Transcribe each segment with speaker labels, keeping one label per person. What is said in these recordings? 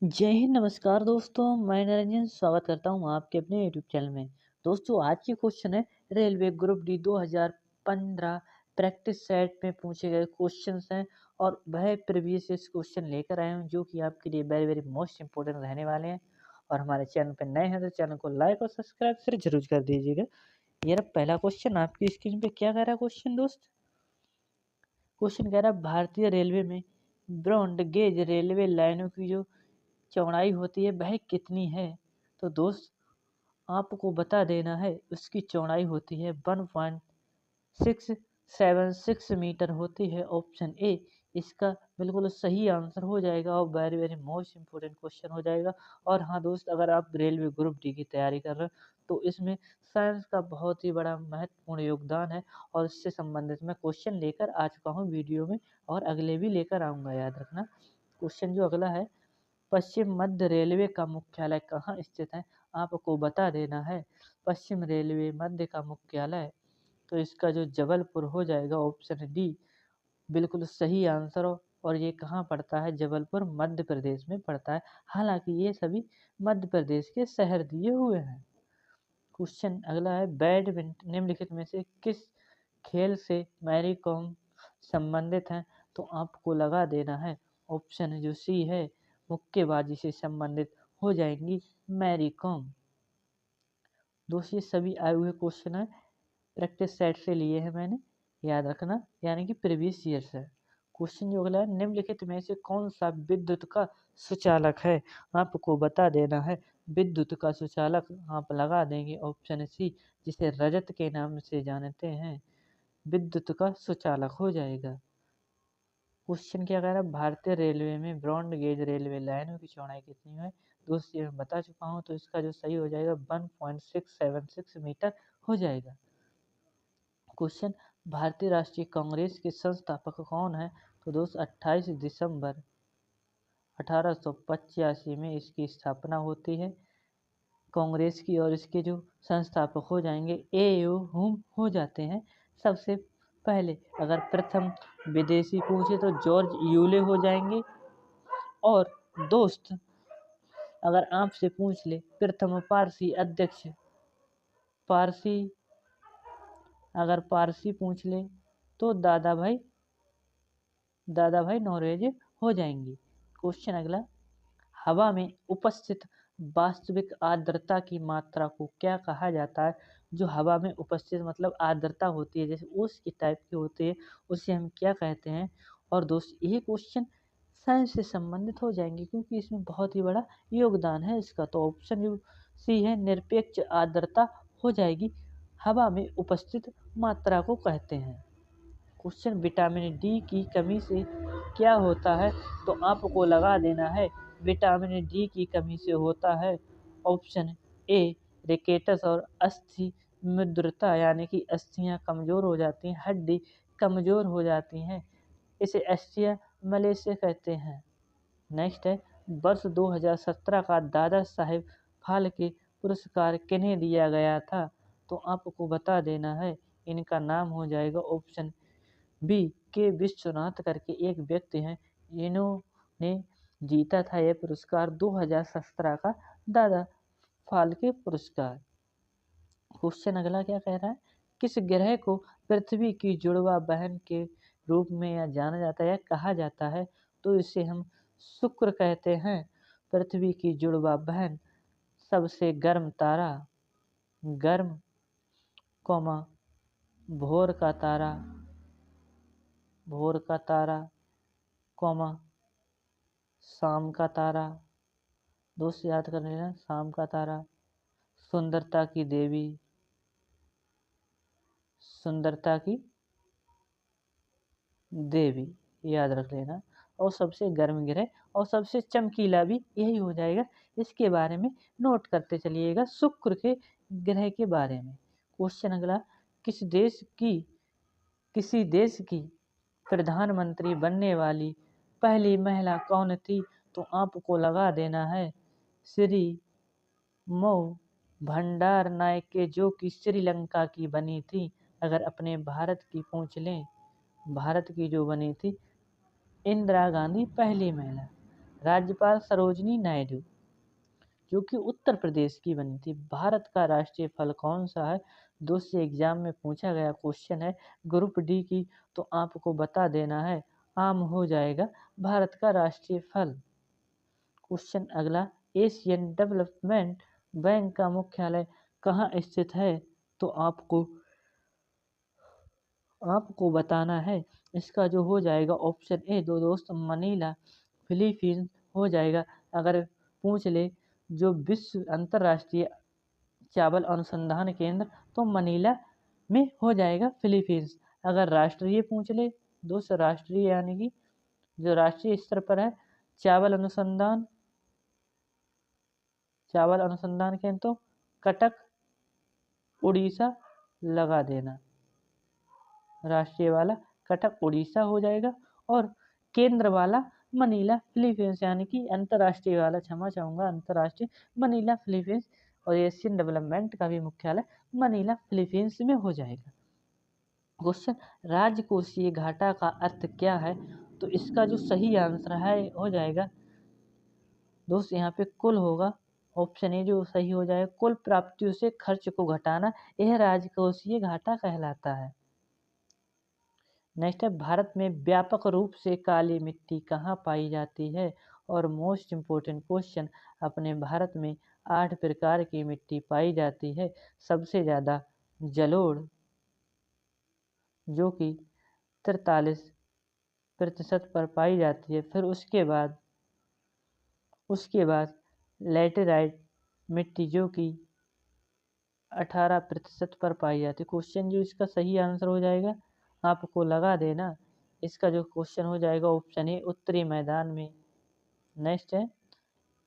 Speaker 1: जय हिंद, नमस्कार दोस्तों। मैं निरंजन स्वागत करता हूं आपके अपने यूट्यूब चैनल में। दोस्तों, आज की क्वेश्चन है railway group D 2015 practice set में पूछे गए क्वेश्चंस हैं और वह प्रीवियस ईयर क्वेश्चन लेकर आए हूं जो कि आपके लिए वेरी वेरी मोस्ट इंपॉर्टेंट रहने वाले हैं। और हमारे चैनल पर नए हैं तो चैनल को लाइक और सब्सक्राइब फिर जरूर कर दीजिएगा। ये रहा पहला क्वेश्चन आपकी स्क्रीन पे। क्या कह रहा है क्वेश्चन दोस्त? क्वेश्चन कह रहा है भारतीय रेलवे में ब्रॉड गेज रेलवे लाइनों की जो चौड़ाई होती है वह कितनी है? तो दोस्त, आपको बता देना है उसकी चौड़ाई होती है 1.676 मीटर होती है। ऑप्शन ए इसका बिल्कुल सही आंसर हो जाएगा और very very most important question हो जाएगा। और हाँ दोस्त, अगर आप रेलवे ग्रुप डी की तैयारी कर रहे हो तो इसमें साइंस का बहुत ही बड़ा महत्वपूर्ण योगदान है और इससे संबंधित मैं क्वेश्चन लेकर आ चुका हूँ वीडियो में और अगले भी लेकर आऊँगा, याद रखना। क्वेश्चन जो अगला है, पश्चिम मध्य रेलवे का मुख्यालय कहाँ स्थित है? आपको बता देना है पश्चिम रेलवे मध्य का मुख्यालय, तो इसका जो जबलपुर हो जाएगा। ऑप्शन डी बिल्कुल सही आंसर हो। और ये कहाँ पड़ता है? जबलपुर मध्य प्रदेश में पड़ता है। हालांकि ये सभी मध्य प्रदेश के शहर दिए हुए हैं। क्वेश्चन अगला है, बैडमिंटन निम्नलिखित में से किस खेल से मैरी कॉम संबंधित हैं? तो आपको लगा देना है ऑप्शन जो सी है, मुक्केबाजी से संबंधित हो जाएंगी मैरी कॉम। दोस्तों, ये सभी आए हुए क्वेश्चन है प्रैक्टिस सेट से लिए हैं मैंने, याद रखना, यानी कि प्रीवियस ईयर से। क्वेश्चन जो अगला है, निम्नलिखित में से कौन सा विद्युत का सुचालक है? आपको बता देना है विद्युत का सुचालक। आप लगा देंगे ऑप्शन सी, जिसे रजत के नाम से जानते हैं, विद्युत का सुचालक हो जाएगा। क्वेश्चन क्या कह रहा है, भारतीय रेलवे में ब्रॉड गेज रेलवे लाइनों की चौड़ाई कितनी है? दोस्त, ये मैं बता चुका हूँ, तो इसका जो सही हो जाएगा 1.676 मीटर हो जाएगा। क्वेश्चन, भारतीय राष्ट्रीय कांग्रेस के संस्थापक कौन है? तो दोस्त, 28 दिसंबर 1885 में इसकी स्थापना होती है कांग्रेस की। और इसके जो संस्थापक हो जाएंगे ए.यू. हुम हो जाते हैं सबसे पहले। अगर प्रथम विदेशी पूछे तो जॉर्ज यूले हो जाएंगे। और दोस्त, अगर आपसे पूछ ले प्रथम पारसी अध्यक्ष, पारसी, अगर पारसी पूछ ले तो दादा भाई नौरोजी हो जाएंगी। क्वेश्चन अगला, हवा में उपस्थित वास्तविक आर्द्रता की मात्रा को क्या कहा जाता है? जो हवा में उपस्थित मतलब आर्द्रता होती है, जैसे उस की टाइप की होती है, उसे हम क्या कहते हैं? और दोस्त, ये क्वेश्चन साइंस से संबंधित हो जाएंगे क्योंकि इसमें बहुत ही बड़ा योगदान है इसका। तो ऑप्शन जो सी है, निरपेक्ष आर्द्रता हो जाएगी, हवा में उपस्थित मात्रा को कहते हैं। क्वेश्चन, विटामिन डी की कमी से क्या होता है? तो आपको लगा देना है विटामिन डी की कमी से होता है ऑप्शन ए, रिकेटस और अस्थि मृदुता, यानी कि अस्थियां कमजोर हो जाती हैं, हड्डी कमजोर हो जाती हैं, इसे अस्थिया मलेशिया कहते हैं। नेक्स्ट है, वर्ष 2017 का दादा साहेब फाल्के पुरस्कार किन्हें दिया गया था? तो आपको बता देना है इनका नाम हो जाएगा ऑप्शन बी, के विश्वनाथ करके एक व्यक्ति हैं, इन्होंने जीता था यह पुरस्कार 2017 का दादा फाल्के पुरस्कार। क्वेश्चन अगला क्या कह रहा है, किस ग्रह को पृथ्वी की जुड़वा बहन के रूप में या जाना जाता है या कहा जाता है? तो इसे हम शुक्र कहते हैं, पृथ्वी की जुड़वा बहन। सबसे गर्म तारा, गर्म कौमा भोर का तारा, भोर का तारा कौमा शाम का तारा। दोस्त, याद कर लेना, शाम का तारा। सुंदरता की देवी, सुंदरता की देवी, याद रख लेना। और सबसे गर्म ग्रह और सबसे चमकीला भी यही हो जाएगा। इसके बारे में नोट करते चलिएगा, शुक्र के ग्रह के बारे में। क्वेश्चन अगला, किस देश की किसी देश की प्रधानमंत्री बनने वाली पहली महिला कौन थी? तो आपको लगा देना है श्री मऊ भंडार नायके, जो कि श्रीलंका की बनी थी। अगर अपने भारत की पूछ लें, भारत की जो बनी थी इंदिरा गांधी पहली महिला। राज्यपाल सरोजिनी नायडू, जो कि उत्तर प्रदेश की बनी थी। भारत का राष्ट्रीय फल कौन सा है? दोस्तों एग्जाम में पूछा गया क्वेश्चन है ग्रुप डी की, तो आपको बता देना है आम हो जाएगा भारत का राष्ट्रीय फल। क्वेश्चन अगला, एशियन डेवलपमेंट बैंक का मुख्यालय कहाँ स्थित है? तो आपको बताना है इसका जो हो जाएगा ऑप्शन ए दो दोस्त मनीला फिलीपींस हो जाएगा। अगर पूछ ले जो विश्व अंतर्राष्ट्रीय चावल अनुसंधान केंद्र, तो मनीला में हो जाएगा फिलीपींस। अगर राष्ट्रीय पूछ ले दोस्त, राष्ट्रीय यानी कि जो राष्ट्रीय स्तर पर है चावल अनुसंधान केंद्र, तो कटक उड़ीसा लगा देना, राष्ट्रीय वाला कटक उड़ीसा हो जाएगा और केंद्र वाला मनीला फिलीपींस, यानी कि अंतर्राष्ट्रीय वाला, क्षमा चाहूँगा, अंतर्राष्ट्रीय मनीला फिलीपींस, और एशियन डेवलपमेंट का भी मुख्यालय मनीला फिलीपींस में हो जाएगा। क्वेश्चन, राजकोषीय घाटा का अर्थ क्या है? तो इसका जो सही आंसर है हो जाएगा दोस्त यहाँ पे कुल होगा, ऑप्शन ए जो सही हो जाएगा, कुल प्राप्तियों से खर्च को घटाना, यह राजकोषीय घाटा कहलाता है। नेक्स्ट है, भारत में व्यापक रूप से काली मिट्टी कहाँ पाई जाती है? और मोस्ट इम्पोर्टेंट क्वेश्चन, अपने भारत में 8 प्रकार की मिट्टी पाई जाती है। सबसे ज़्यादा जलोढ़ जो कि 43% पर पाई जाती है। फिर उसके बाद लैटेराइट मिट्टी जो कि 18% पर पाई जाती है। क्वेश्चन जो इसका सही आंसर हो जाएगा आपको लगा देना, इसका जो क्वेश्चन हो जाएगा ऑप्शन ए उत्तरी मैदान में। नेक्स्ट है,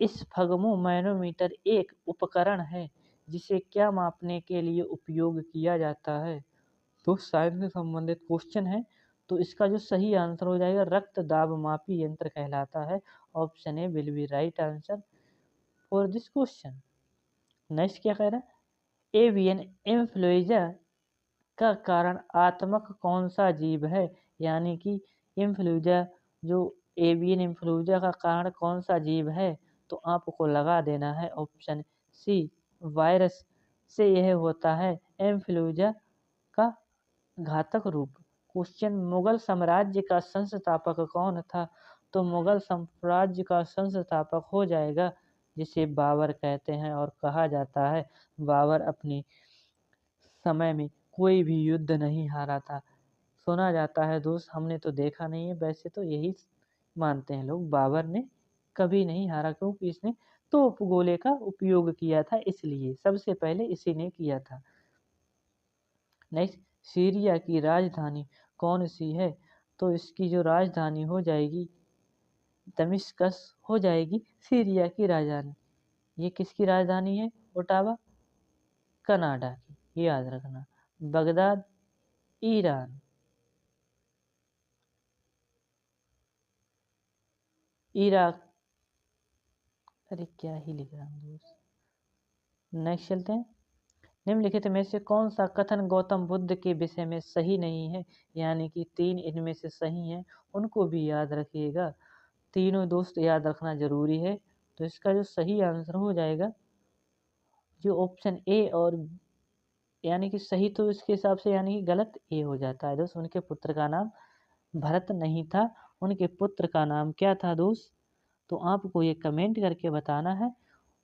Speaker 1: इस फगमो मैनोमीटर एक उपकरण है जिसे क्या मापने के लिए उपयोग किया जाता है? तो साइंस से संबंधित क्वेश्चन है, तो इसका जो सही आंसर हो जाएगा रक्त दाब मापी यंत्र कहलाता है। Option A will be right answer for this question. Next क्या कह रहा है, एवियन इन्फ्लुएंजा का कारणआत्मक कौन सा जीव है? यानी कि इन्फ्लुएंजा जो एवियन इन्फ्लुएंजा का कारण कौन सा जीव है? तो आपको लगा देना है ऑप्शन सी वायरस से यह होता है इन्फ्लुएंजा का घातक रूप। क्वेश्चन, मुगल साम्राज्य का संस्थापक कौन था? तो मुगल साम्राज्य का संस्थापक हो जाएगा जिसे बाबर कहते हैं, और कहा जाता है बाबर अपनी समय में कोई भी युद्ध नहीं हारा था। सुना जाता है दोस्त, हमने तो देखा नहीं है, वैसे तो यही मानते हैं लोग, बाबर ने कभी नहीं हारा क्योंकि इसने तोप गोले का उपयोग किया था, इसलिए सबसे पहले इसी ने किया था। नेक्स्ट, सीरिया की राजधानी कौन सी है? तो इसकी जो राजधानी हो जाएगी दमिश्कस हो जाएगी सीरिया की राजधानी। ये किसकी राजधानी है? ओटावा कनाडा की, याद रखना। बगदाद ईरान, इराक, अरे क्या ही लिख रहा हूँ दोस्त। नेक्स्ट चलते हैं, निम्नलिखित में से कौन सा कथन गौतम बुद्ध के विषय में सही नहीं है? यानी कि 3 इनमें से सही हैं, उनको भी याद रखिएगा, तीनों दोस्त याद रखना जरूरी है। तो इसका जो सही आंसर हो जाएगा जो ऑप्शन ए, और यानी कि सही तो इसके हिसाब से यानी कि गलत ए हो जाता है दोस्त। उनके पुत्र का नाम भरत नहीं था, उनके पुत्र का नाम क्या था दोस्त? तो आपको ये कमेंट करके बताना है।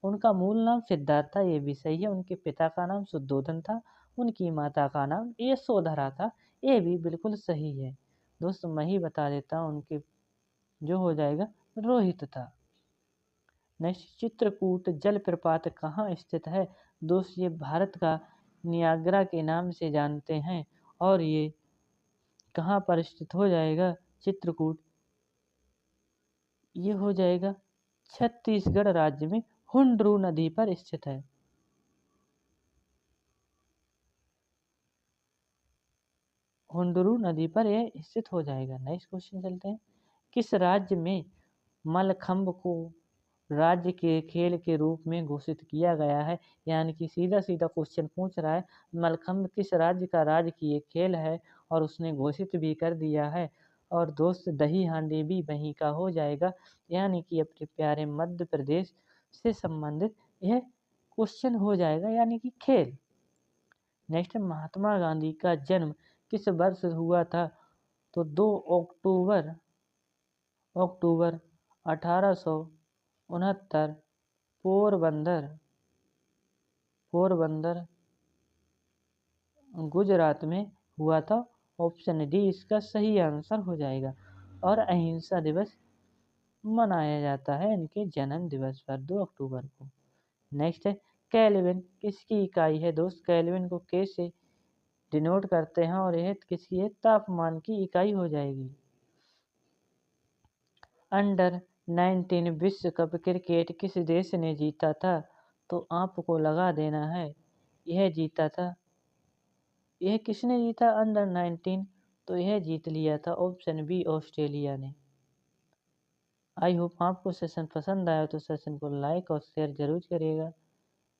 Speaker 1: उनका मूल नाम सिद्धार्थ था, ये भी सही है। उनके पिता का नाम शुद्धोधन था, उनकी माता का नाम यशोधरा था, ये भी बिल्कुल सही है दोस्त। मैं ही बता देता हूँ, उनके जो हो जाएगा रोहित था। नेक्स्ट, चित्रकूट जलप्रपात कहाँ स्थित है? दोस्त ये भारत का नियाग्रा के नाम से जानते हैं, और ये कहाँ पर स्थित हो जाएगा चित्रकूट? ये हो जाएगा छत्तीसगढ़ राज्य में हुंडरू नदी पर स्थित है। हुंडरू नदी पर यह स्थित हो जाएगा। नेक्स्ट क्वेश्चन चलते हैं, किस राज्य में मलखंभ को राज्य के खेल के रूप में घोषित किया गया है? यानी कि सीधा सीधा क्वेश्चन पूछ रहा है मलखंभ किस राज्य का राजकीय खेल है, और उसने घोषित भी कर दिया है। और दोस्त दही हांडी भी वहीं का हो जाएगा, यानी कि अपने प्यारे मध्य प्रदेश से संबंधित यह क्वेश्चन हो जाएगा, यानी कि खेल। नेक्स्ट, महात्मा गांधी का जन्म किस वर्ष हुआ था? तो 2 अक्टूबर अक्टूबर 1869 पोरबंदर पोरबंदर गुजरात में हुआ था। ऑप्शन डी इसका सही आंसर हो जाएगा। और अहिंसा दिवस मनाया जाता है इनके जन्म दिवस पर 2 अक्टूबर को। नेक्स्ट है, केल्विन किसकी इकाई है दोस्त? केल्विन को कैसे डिनोट करते हैं और यह किसकी है? तापमान की इकाई हो जाएगी। अंडर 19 विश्व कप क्रिकेट किस देश ने जीता था? तो आपको लगा देना है, यह जीता था, यह किसने जीता अंडर 19? तो यह जीत लिया था ऑप्शन बी ऑस्ट्रेलिया ने। आई होप आपको सेशन पसंद आया तो सेशन को लाइक और शेयर जरूर करिएगा।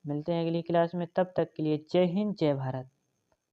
Speaker 1: मिलते हैं अगली क्लास में, तब तक के लिए जय हिंद जय भारत।